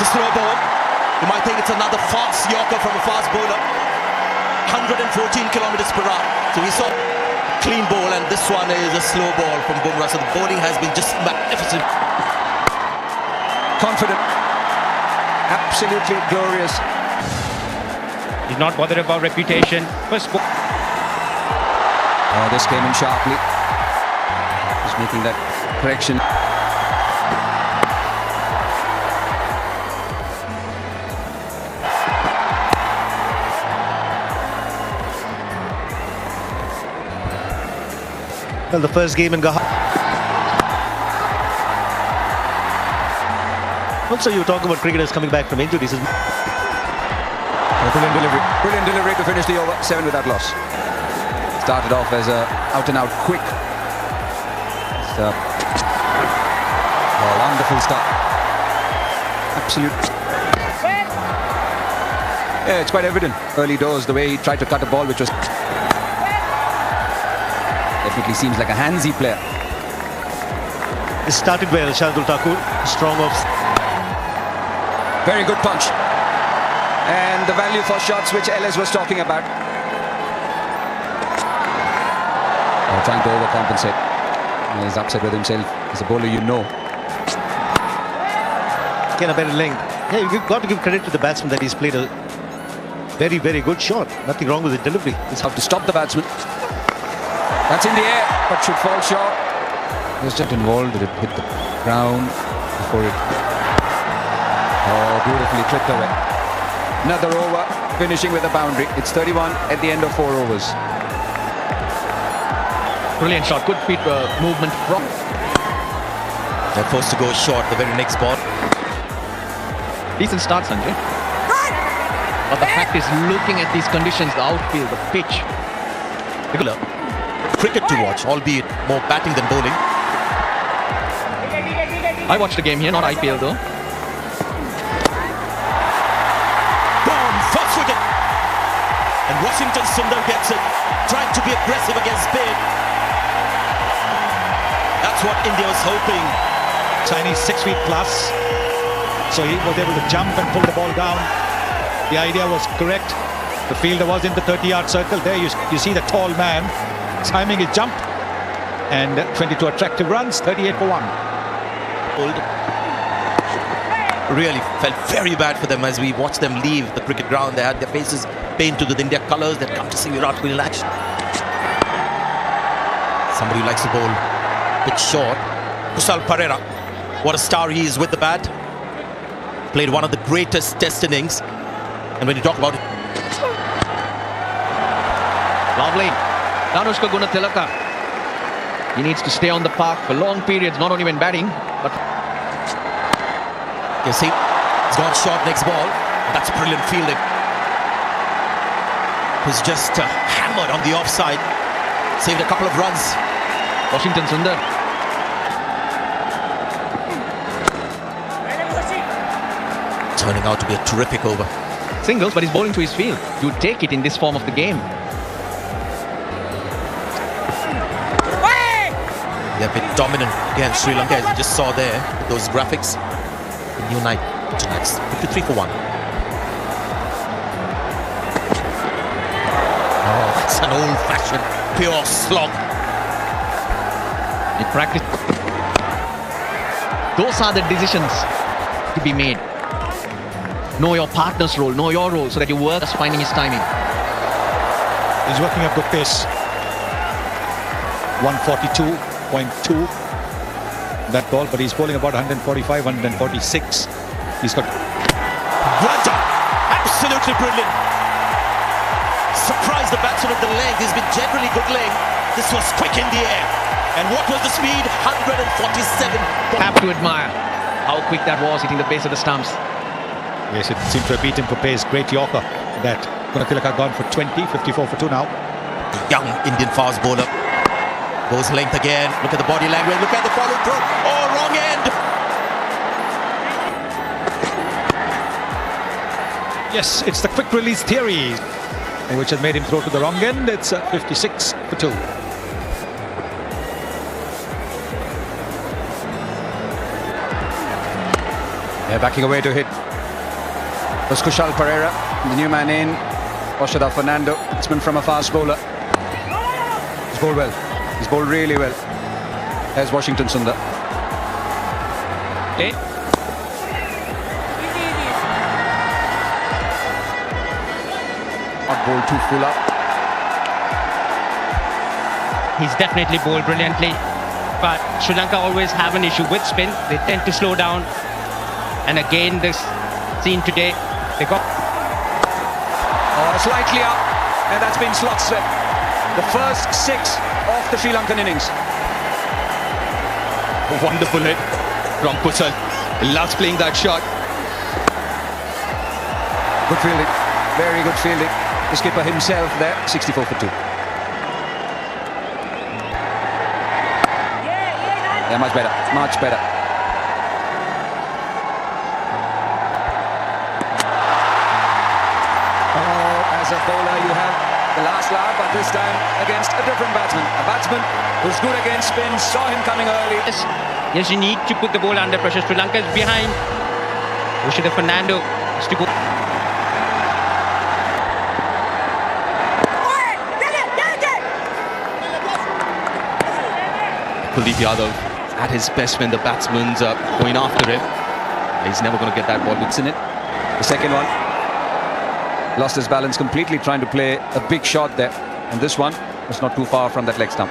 to slow ball. You might think it's another fast yorker from a fast bowler. 114 kilometers per hour. So we saw a clean ball, and this one is a slow ball from Bumrah. So the bowling has been just magnificent. Confident. Absolutely glorious. He's not bothered about reputation. First ball. Oh, this came in sharply. Just making that correction. Well, the first game in Gaha. Also, you talk about cricketers coming back from injuries. Brilliant delivery. Brilliant delivery to finish the over. 7 without loss. Started off as a out-and-out quick. Wonderful start. Absolute. Yeah, it's quite evident early doors the way he tried to cut a ball, which was definitely seems like a handsy player. It started well. Shardul Thakur, strong off. Very good punch. And the value for shots which Ellis was talking about. Trying to overcompensate. He's upset with himself. As a bowler, you know. Again, a better length. Yeah, you've got to give credit to the batsman that he's played a very, very good shot. Nothing wrong with the delivery. It's how to stop the batsman. That's in the air, but should fall short. He was just involved. It hit the ground before it. Oh, beautifully clipped away. Another over, finishing with a boundary. It's 31 at the end of 4 overs. Brilliant shot. Good feet movement from. They're forced to go short the very next ball. Decent start, Sanjay. But the fact is, looking at these conditions, the outfield, the pitch. Regular cricket to watch, albeit more batting than bowling. I watched the game here, not IPL though. Boom! First wicket! And Washington Sundar gets it. Trying to be aggressive against spin. That's what India was hoping. Chinese 6 feet plus. So he was able to jump and pull the ball down. The idea was correct. The fielder was in the 30-yard circle. There you see the tall man timing his jump. And 22 attractive runs, 38 for 1. Really felt very bad for them as we watched them leave the cricket ground. They had their faces painted with India colours. They'd come to see Virat Kohli in action. Somebody who likes to bowl a bit short. Kusal Perera, what a star he is with the bat. Played one of the greatest test innings. And when you talk about it, Lovely. Danushka Gunatilaka. He needs to stay on the park for long periods, not only when batting, but... You see, he's gone short next ball. That's brilliant fielding. He's just hammered on the offside. Saved a couple of runs. Washington Sundar. Turning out to be a terrific over. Singles, but he's bowling to his field. You take it in this form of the game. They're a bit dominant against Sri Lanka, as you just saw there with those graphics. The new night tonight, 53 for 1. Oh, that's an old-fashioned pure slog. In practice, those are the decisions to be made. Know your partner's role, know your role, so that you work as finding his timing. He's working up good pace. 142.2 that ball, but he's bowling about 145, 146. He's got... Raja, absolutely brilliant. Surprised the batsman with the length. He's been generally good length. This was quick in the air. And what was the speed? 147. Have to admire how quick that was, hitting the base of the stumps. Yes, it seemed to have beat him for pace. Great Yorker. That Gunatilaka gone for 20, 54 for 2 now. Young Indian fast bowler. Goes length again. Look at the body language. Look at the follow through. Oh, wrong end. Yes, it's the quick release theory which has made him throw to the wrong end. It's 56 for 2. They're backing away to hit There's Kushal Pereira, the new man in. Oshada Fernando, batsman from a fast bowler. He's bowled well. He's bowled really well. There's Washington Sundar. Okay. Not bowled too full up. He's definitely bowled brilliantly, but Sri Lanka always have an issue with spin. They tend to slow down, and again this scene today, they got Slightly up, and that's been slot swept. The first 6 of the Sri Lankan innings. Wonderful hit from Kusal. He loves playing that shot. Good fielding, very good fielding. The skipper himself there, 64 for 2. Yeah, much better, much better. As a bowler, you have the last laugh, but this time against a different batsman. A batsman who's good against spin, saw him coming early. yes, you need to put the ball under pressure. Sri Lanka is behind. Oshada Fernando has to go. Kuldeep Yadav at his best when the batsman's going after him. He's never going to get that ball. It's in it. The second one. Lost his balance completely trying to play a big shot there. And this one was not too far from that leg stump.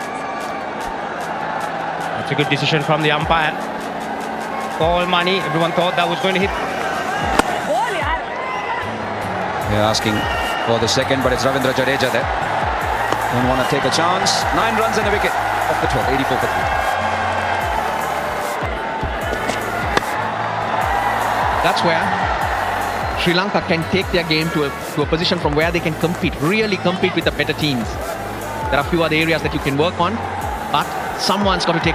That's a good decision from the umpire. All money. Everyone thought that was going to hit. They're asking for the second, but it's Ravindra Jadeja there. Don't want to take a chance. 9 runs and a wicket off the 12, 84 for 3. That's where Sri Lanka can take their game to a position from where they can compete, really compete with the better teams. There are a few other areas that you can work on, but someone's got to take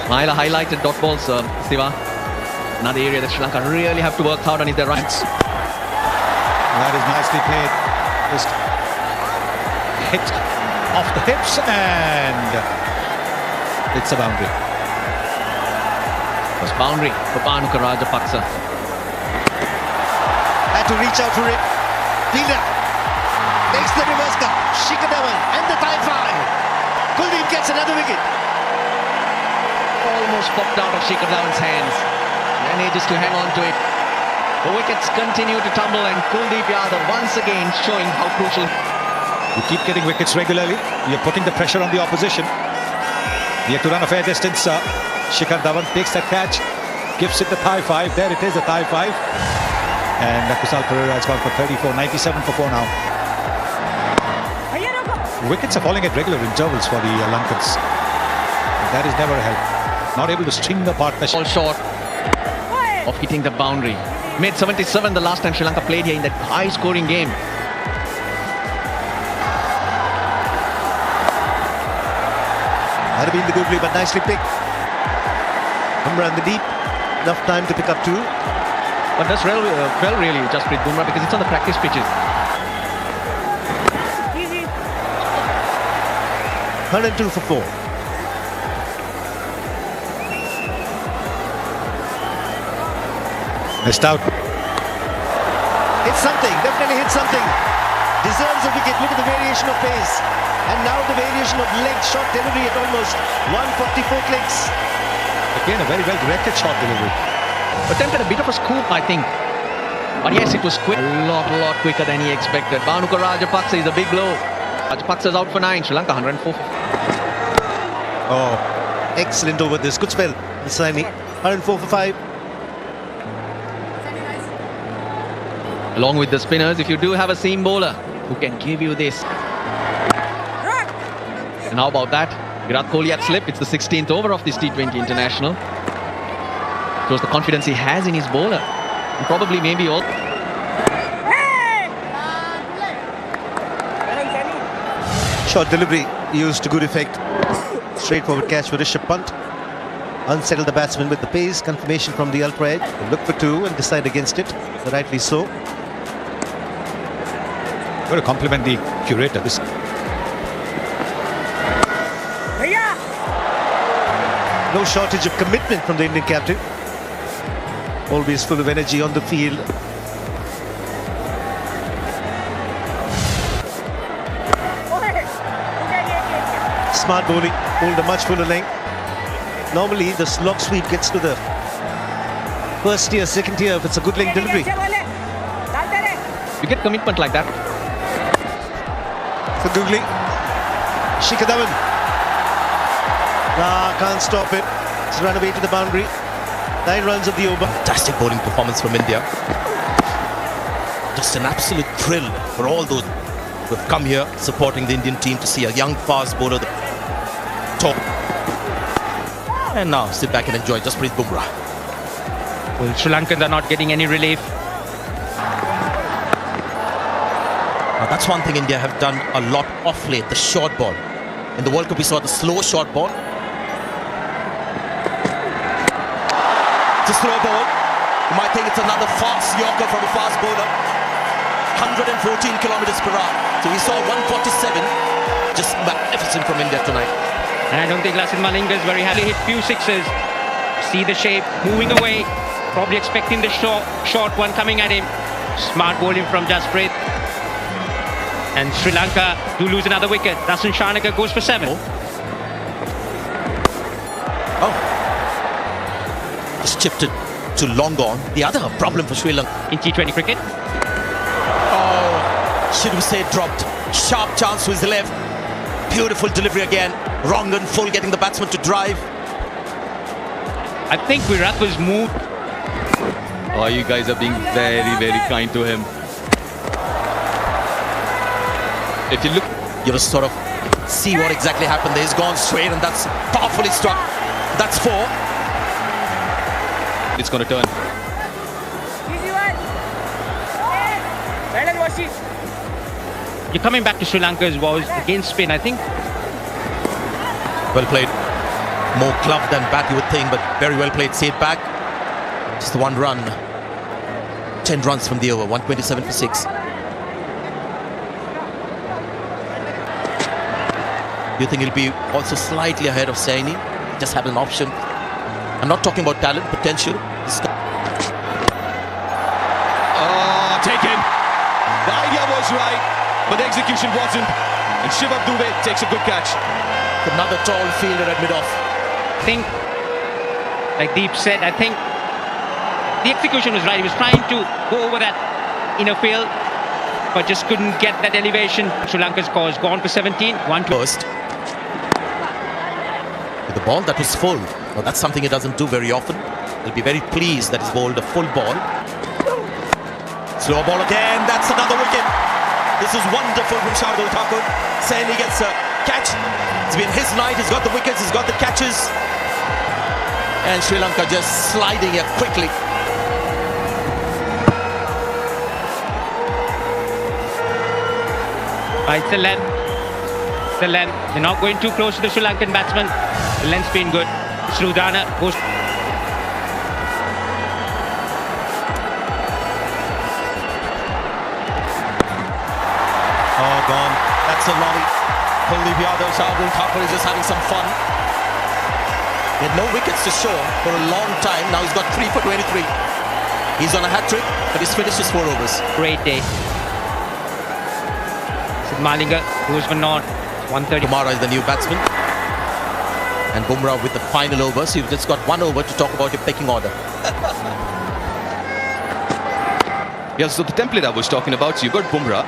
Mahela highlighted dot balls, Siva. Another area that Sri Lanka really have to work hard on is their runs. That is nicely played. Just hit off the hips and it's a boundary. First boundary for Bhanuka Rajapaksa. Had to reach out for it. Fielder makes the reverse cut. Shikhar Dhawan and the tie fly. Kuldeep gets another wicket. Almost popped out of Shikhar Dhawan's hands. Manages to hang on to it. The wickets continue to tumble and Kuldeep Yadav once again showing how crucial. You keep getting wickets regularly. You're putting the pressure on the opposition. You have to run a fair distance. Shikhar Dhawan takes that catch, gives it the thigh 5. There it is, a thigh 5. And Kusal Pereira has gone for 34, 97 for 4 now. Wickets are falling at regular intervals for the Lankans. That is never a help. Not able to string the partnership. All short of hitting the boundary. Made 77 the last time Sri Lanka played here in that high-scoring game. Might have been the googly, but nicely picked. Bumrah in the deep. Enough time to pick up 2. But that's well really Jasprit Bumrah because it's on the practice pitches. 102 for 4. Missed out. Hit something, definitely hit something. Deserves a wicket. Look at the variation of pace. And now the variation of leg shot delivery at almost 144 clicks. Again, a very well directed shot delivery. Attempted a bit of a scoop, I think. But yes, it was quick. A lot quicker than he expected. Bhanuka Rajapaksa is a big blow. Rajapaksa is out for 9. Sri Lanka 104. Oh, excellent over this. Good spell, Saini. 104 for 5. Along with the spinners, if you do have a seam bowler who can give you this. And how about that? Virat Kohli at slip. It's the 16th over of this T20 international. Shows the confidence he has in his bowler. And probably maybe all. Short delivery used to good effect. Straightforward catch for Rishabh Pant. Unsettled the batsman with the pace. Confirmation from the ultra edge. They look for 2 and decide against it. So rightly so. Got to compliment the curator. No shortage of commitment from the Indian captain. Always full of energy on the field. Smart bowling, bowled a much fuller length. Normally the slog sweep gets to the first tier, second tier if it's a good length delivery. You get commitment like that. For Googly. Shikhar Dhawan. Can't stop it. It's run away to the boundary. 9 runs of the over. Fantastic bowling performance from India. Just an absolute thrill for all those who have come here supporting the Indian team to see a young fast bowler top. And now sit back and enjoy Jasprit Bumrah. Well, Sri Lankans are not getting any relief. Now that's one thing India have done a lot off late, the short ball. In the World Cup we saw the slow short ball. It's a slow ball. You might think it's another fast yorker from a fast bowler. 114 kilometers per hour. So we saw 147. Just magnificent from India tonight. And I don't think Lasith Malinga is very happy. Hit few sixes. See the shape, moving away. Probably expecting the short one coming at him. Smart bowling from Jasprit. And Sri Lanka do lose another wicket. Rasan Shanaka goes for 7. Oh. Just chipped it to long on. The other problem for Sri Lanka. In T20 cricket. Oh, should we say dropped. Sharp chance to his left. Beautiful delivery again. Wrong and full, getting the batsman to drive. I think Virat was moved. Oh, you guys are being very, very kind to him. If you look, You just sort of see what exactly happened there. He's gone straight and that's powerfully struck. That's 4. it's going to turn. You're coming back to Sri Lanka's balls against spin, I think. Well played. More glove than bat, you would think, but very well played. Saved back. Just 1 run. 10 runs from the over. 127 for 6. Do you think he'll be also slightly ahead of Saini? Just had an option. I'm not talking about talent, potential. Oh, taken. The idea was right, but the execution wasn't. And Shiva Dubey takes a good catch. Another tall fielder at mid-off. I think, like Deep said, I think the execution was right. He was trying to go over that inner field, but just couldn't get that elevation. Sri Lanka's score has gone for 17. 1-2. First. With the ball that was full. Now that's something he doesn't do very often. He'll be very pleased that he's bowled a full ball. Slow ball again. That's another wicket. This is wonderful from Shardul Thakur. Saini gets a catch. It's been his night. He's got the wickets. He's got the catches. And Sri Lanka just sliding here quickly. It's the length. The length. They're not going too close to the Sri Lankan batsman. The length's been good. Srudana goes. Oh, gone. That's a lolly. Kuldeep Yadav, Shardul Thakur is just having some fun. He had no wickets to show for a long time. Now he's got 3 for 23. He's on a hat-trick, but he's finished his 4 overs. Great day. Sid Malinga goes for naught. 130. Kumara is the new batsman. And Bumrah with the final over. So you've just got 1 over to talk about your pecking order. Yeah, so the template I was talking about, so you've got Bumrah,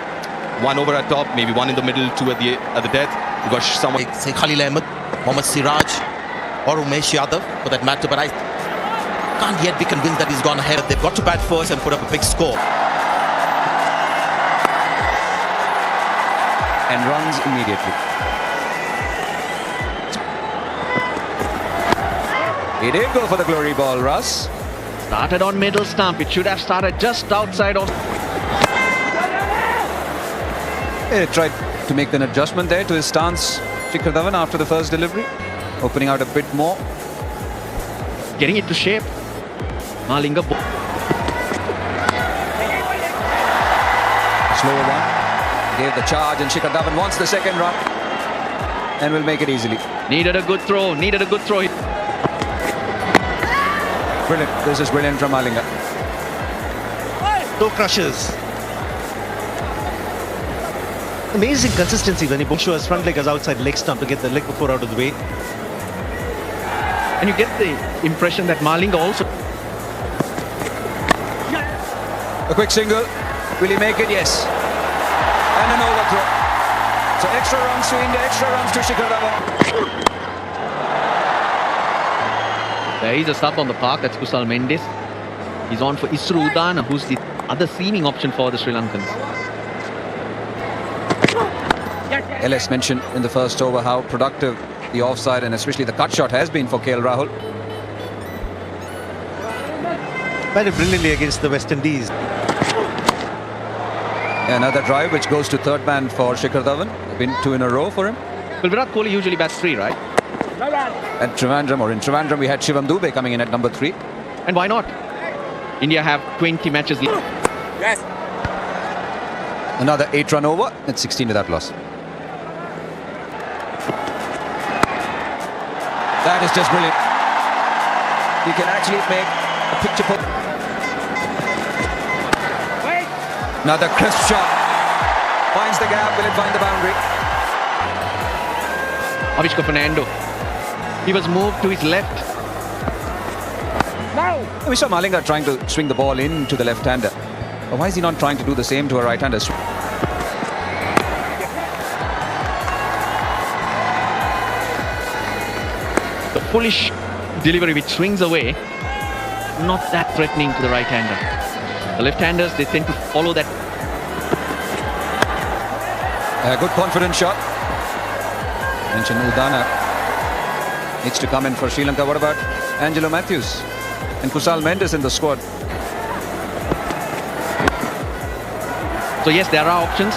1 over at top, maybe 1 in the middle, 2 at the death. You've got someone. Say Khalil Ahmed, Mohammad Siraj, or Umesh Yadav for that matter. But I can't yet be convinced that he's gone ahead. They've got to bat first and put up a big score. And runs immediately. He did go for the glory ball, Russ. Started on middle stump. It should have started just outside of. He tried to make an adjustment there to his stance, Shikhar Dhawan, after the first delivery. Opening out a bit more. Getting it to shape. Malinga. Slower one. Gave the charge and Shikhar Dhawan wants the second run. And will make it easily. Needed a good throw. Needed a good throw. Brilliant. This is brilliant from Malinga. Toe crushers. Amazing consistency when he makes sure his front leg is outside leg stump to get the leg before out of the way. And you get the impression that Malinga also... A quick single. Will he make it? Yes. And an overthrow. So extra runs to India, extra runs to Shikhar Dhawan. There is a sub on the park. That's Kusal Mendes. He's on for Isru Udana, who's the other seaming option for the Sri Lankans. LS mentioned in the first over how productive the offside and especially the cut shot has been for KL Rahul. Batted brilliantly against the West Indies. Another drive which goes to third man for Shikhar Dhawan. Been 2 in a row for him. Well, Virat Kohli usually bats 3, right? At Trivandrum, or in Trivandrum, we had Shivam Dube coming in at number 3. And why not? India have 20 matches. Yes. Another 8-run over at 16 without loss. That is just brilliant. You can actually make a picture. Another crisp shot. Finds the gap. Will it find the boundary? Avishka Fernando. He was moved to his left. We saw Malinga trying to swing the ball into the left-hander. But why is he not trying to do the same to a right-hander? The foolish delivery which swings away, not that threatening to the right-hander. The left-handers, they tend to follow that. A good confident shot. Mention Udana needs to come in for Sri Lanka. What about Angelo Matthews and Kusal Mendes in the squad? So yes, there are options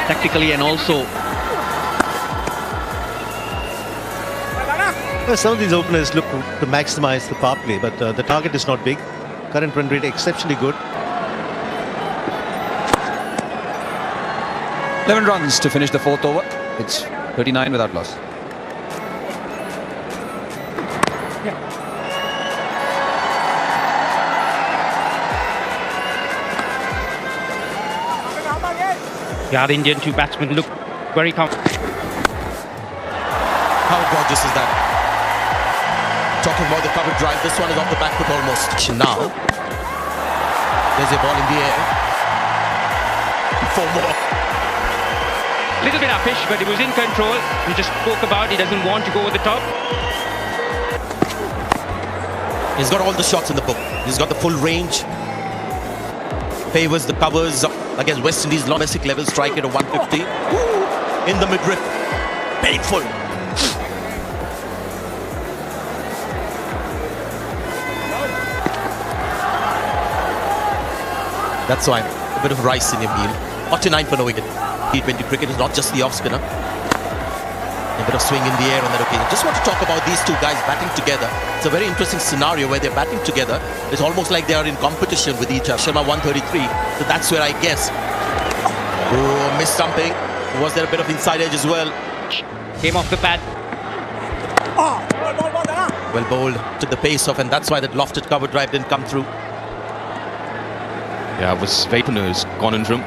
tactically and also. Well, some of these openers look to maximize the power play, but the target is not big. Current run rate exceptionally good. 11 runs to finish the 4th over. It's 39 without loss. Yeah, the Indian 2 batsmen look very comfortable. How gorgeous is that? Talking about the cover drive, this one is off the back foot almost. Now, there's a ball in the air. 4 more. Little bit uppish, but he was in control. We just spoke about he doesn't want to go over the top. He's got all the shots in the book. He's got the full range. Favors the covers against West Indies. Domestic level strike rate of 150. Ooh, in the midriff. Painful. That's why a bit of rice in your meal. 49 for no wicket. T20 cricket is not just the off-spinner. A bit of swing in the air on that occasion. Just want to talk about these two guys batting together. It's a very interesting scenario where they're batting together. It's almost like they are in competition with each other. Sharma 133. So that's where I guess. Oh, missed something. Was there a bit of inside edge as well? Came off the pad. Well bowled. Took the pace off, and that's why that lofted cover drive didn't come through. Yeah, it was Vaipana's conundrum.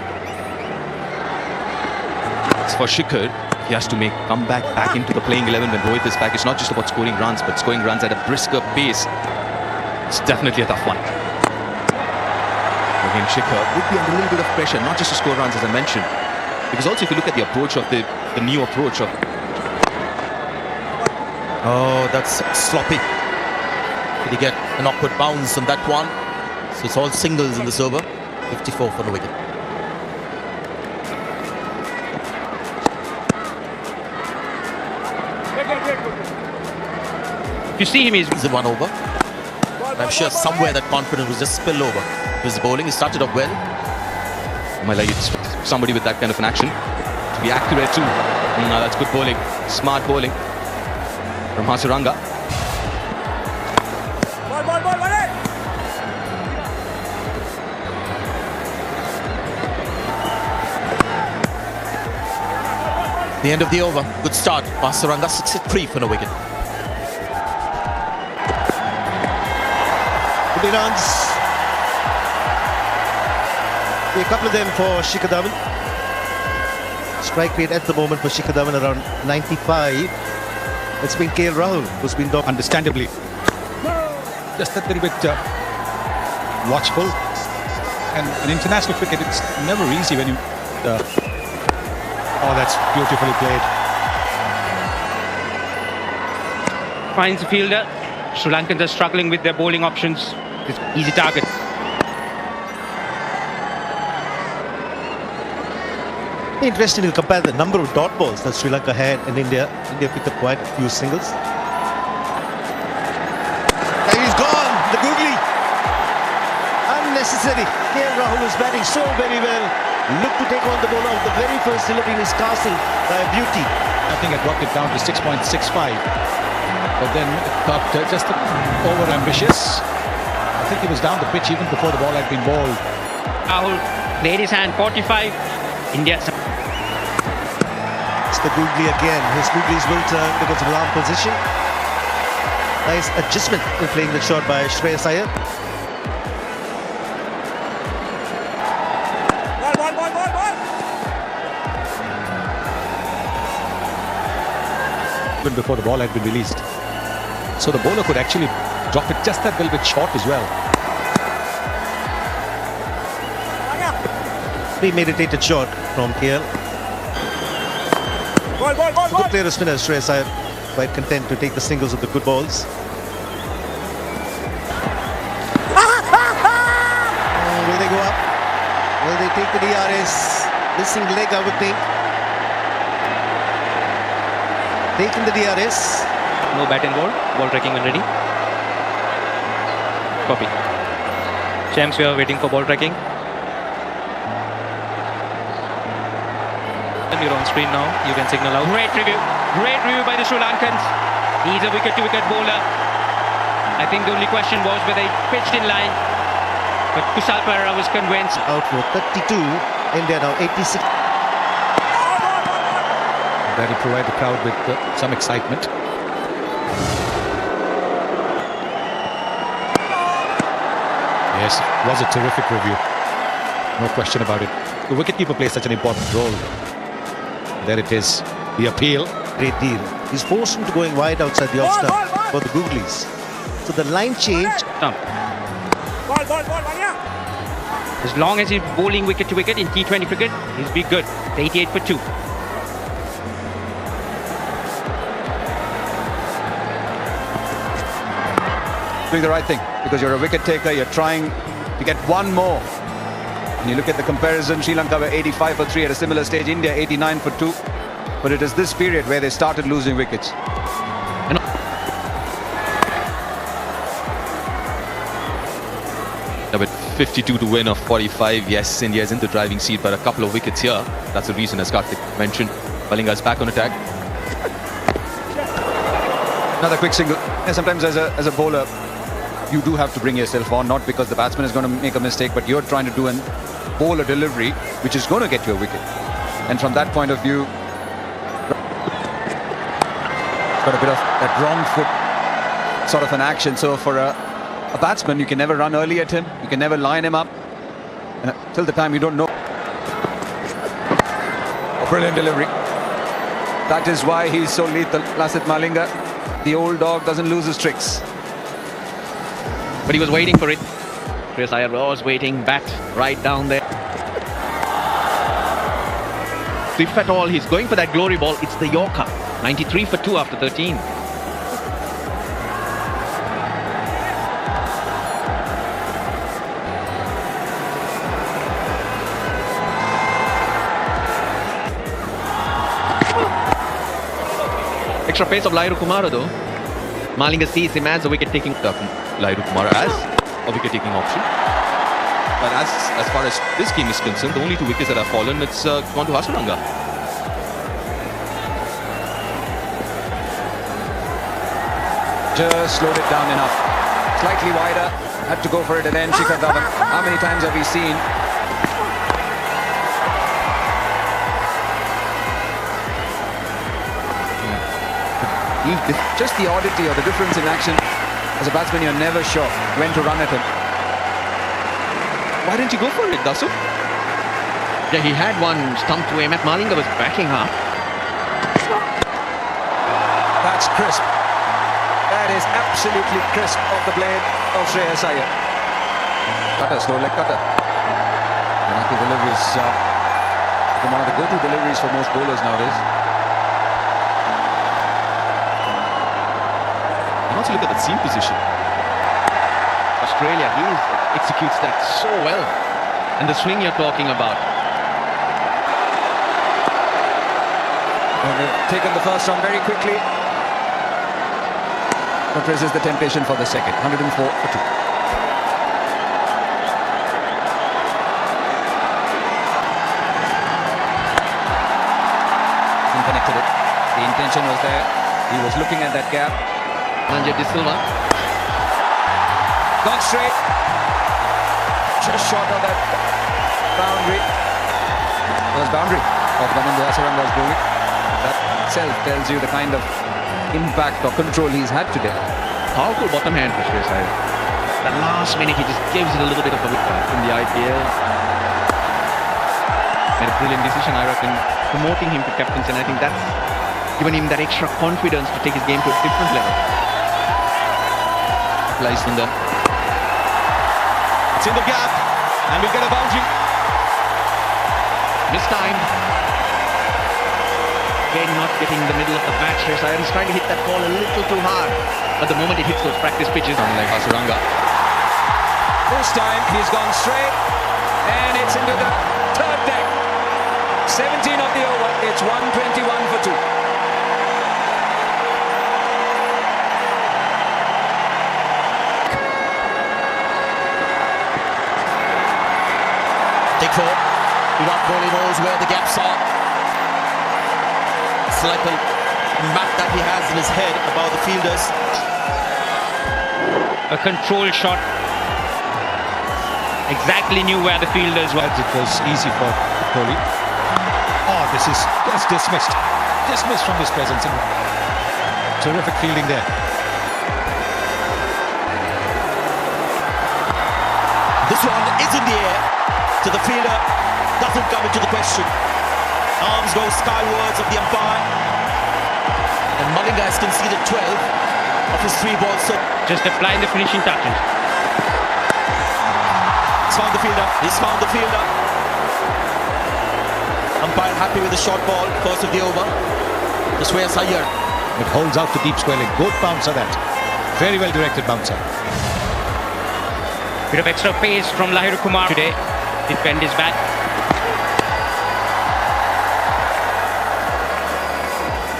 It's for Shikhar. He has to come back into the playing 11 when Rohit is back. It's not just about scoring runs, but scoring runs at a brisker pace. It's definitely a tough one. Again, Shikhar would be under a little bit of pressure, not just to score runs, as I mentioned. Because also, if you look at the approach of the new approach of... Oh, that's sloppy. Did he get an awkward bounce on that one? So it's all singles in this over. 54 for the wicket. You see him, he's in 1 over. And I'm sure somewhere that confidence was just spill over. His bowling, he started off well. I like it's somebody with that kind of an action to be accurate too. No, that's good bowling, smart bowling from Hasaranga. The end of the over. Good start. Hasaranga 63 for no wicket. 20 runs. A couple of them for Shikhar Dhawan. Strike rate at the moment for Shikhar Dhawan around 95. It's been KL Rahul who's been Understandably, just a little bit watchful. And an international cricket, it's never easy when you... oh, that's beautifully played. Finds the fielder. Sri Lankans are struggling with their bowling options. It's easy target. Interesting to compare the number of dot balls that Sri Lanka had in India. India picked up quite a few singles. And he's gone, the googly. Unnecessary. KL Rahul was batting so very well. Looked to take on the ball out the very first delivery in his castle by a beauty. I think I dropped it down to 6.65. But then it got just over-ambitious. I think he was down the pitch even before the ball had been bowled. Rahul played his hand, 45. India. It's the googly again. His googlies will turn because of alarm position. Nice adjustment in playing the shot by Shreyas Iyer. Even before the ball had been released. So the bowler could actually drop it just that little bit short as well. Premeditated shot from KL. Good player of spinner, Shreyas Iyer, quite content to take the singles of the good balls. Will they go up? Will they take the DRS? Missing leg, I would think. Taking the DRS. No bat and ball. Ball tracking when ready. Copy. Champs, we are waiting for ball tracking. You're on screen now. You can signal out. Great review by the Sri Lankans. He's a wicket-to-wicket bowler. I think the only question was whether he pitched in line. But Kusal Perera was convinced. Out for 32. India now 86. That will provide the crowd with some excitement. Yes, it was a terrific review. No question about it. The wicketkeeper plays such an important role. There it is, the appeal. Great deal. He's forced him to going wide outside the off stump for the googlies. So the line change. As long as he's bowling wicket-to-wicket in T20 cricket, he'll be good. 88 for 2. Doing the right thing because you're a wicket taker. You're trying to get one more. And you look at the comparison, Sri Lanka were 85 for 3 at a similar stage, India 89 for 2. But it is this period where they started losing wickets. With 52 to win of 45, yes, India is in the driving seat, but a couple of wickets here. That's the reason, as Karthik mentioned. Malinga's back on attack. Another quick single. Yeah, sometimes as a bowler, you do have to bring yourself on, not because the batsman is going to make a mistake, but you're trying to do a bowler delivery, which is going to get you a wicket. And from that point of view, got a bit of that wrong foot sort of an action. So for a batsman, you can never run early at him. You can never line him up. And till the time you don't know. A brilliant delivery. That is why he's so lethal. Lasith Malinga, the old dog, doesn't lose his tricks. But he was waiting for it. Shreyas Iyer was waiting, bat right down there. So if at all he's going for that glory ball, it's the Yorker. 93 for 2 after 13. Extra pace of Lairu Kumara though. Malinga sees him as a wicket-taking. Lairu Kumara as a wicket-taking option. But as far as this game is concerned, the only 2 wickets that have fallen, it's gone to Hasaranga. Just slowed it down enough. Slightly wider. Had to go for it and then Shikhar Dhawan. How many times have we seen? Just the oddity or the difference in action As a batsman, you're never sure when to run at him. Why didn't you go for it, Dasu? Yeah, he had one stump to aim at. Malinga was backing up. That's crisp. That is absolutely crisp off the blade of Shreyas Iyer. Cutter, slow leg cutter. And I think deliveries one of the go-to deliveries for most bowlers nowadays. And also look at that seam position. Australia, he executes that so well. And the swing you're talking about. And they've taken the first run very quickly. But resists the temptation for the second. 104 for 2. Connected it. The intention was there. He was looking at that gap. Manjit De Silva. Gone straight. Just short of that boundary. First boundary of Dhananjay Asaranga's bowling. That itself tells you the kind of impact or control he's had today. Powerful bottom hand for Shreyas Iyer. The last minute he just gives it a little bit of a whip in the IPL. Made a brilliant decision, I reckon, promoting him to captaincy, and I think that's given him that extra confidence to take his game to a different level. Applies on them. It's in the gap, and we'll get a boundary. Mistimed. Again, not getting the middle of the match. Shreyas Iyer is trying to hit that ball a little too hard. But the moment it hits those practice pitches, Like Asaranga. This time he's gone straight, and it's into the third deck. 17 of the over. It's 121 for 2. Take 4. Virat Kohli knows where the gaps are. It's like a map that he has in his head about the fielders. A control shot. Exactly knew where the fielders were. It was easy for Kohli. Oh, that's dismissed. Dismissed from his presence. Terrific fielding there. This one is in the air. So the fielder doesn't come into the question. Arms go skywards of the umpire. And Malinga has conceded 12 of his 3 balls. So Just applying the finishing touches. he's found the fielder. He's found the fielder. Umpire happy with the short ball. First of the over. To Shreyas Iyer. It holds out to deep square leg. Good bouncer that. Very well directed bouncer. Bit of extra pace from Lahiru Kumar today. Defend his bat.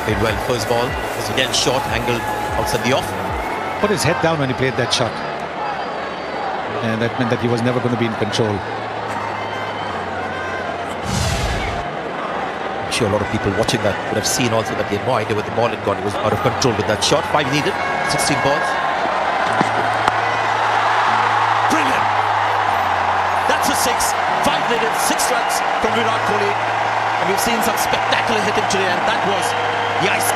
Played well. First ball was again short, angled outside the off. Put his head down when he played that shot. And that meant that he was never going to be in control. I'm sure a lot of people watching that would have seen also that he had no idea where the ball had gone. He was out of control with that shot. 5 needed, 16 balls. Brilliant! That's a 6. 5 needed, 6 runs from Virat Kohli. And we've seen some spectacular hitting today, and that was the ice.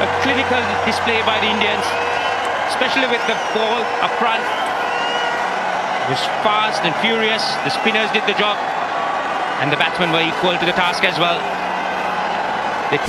A clinical display by the Indians, especially with the ball up front. It was fast and furious. The spinners did the job, and the batsmen were equal to the task as well. They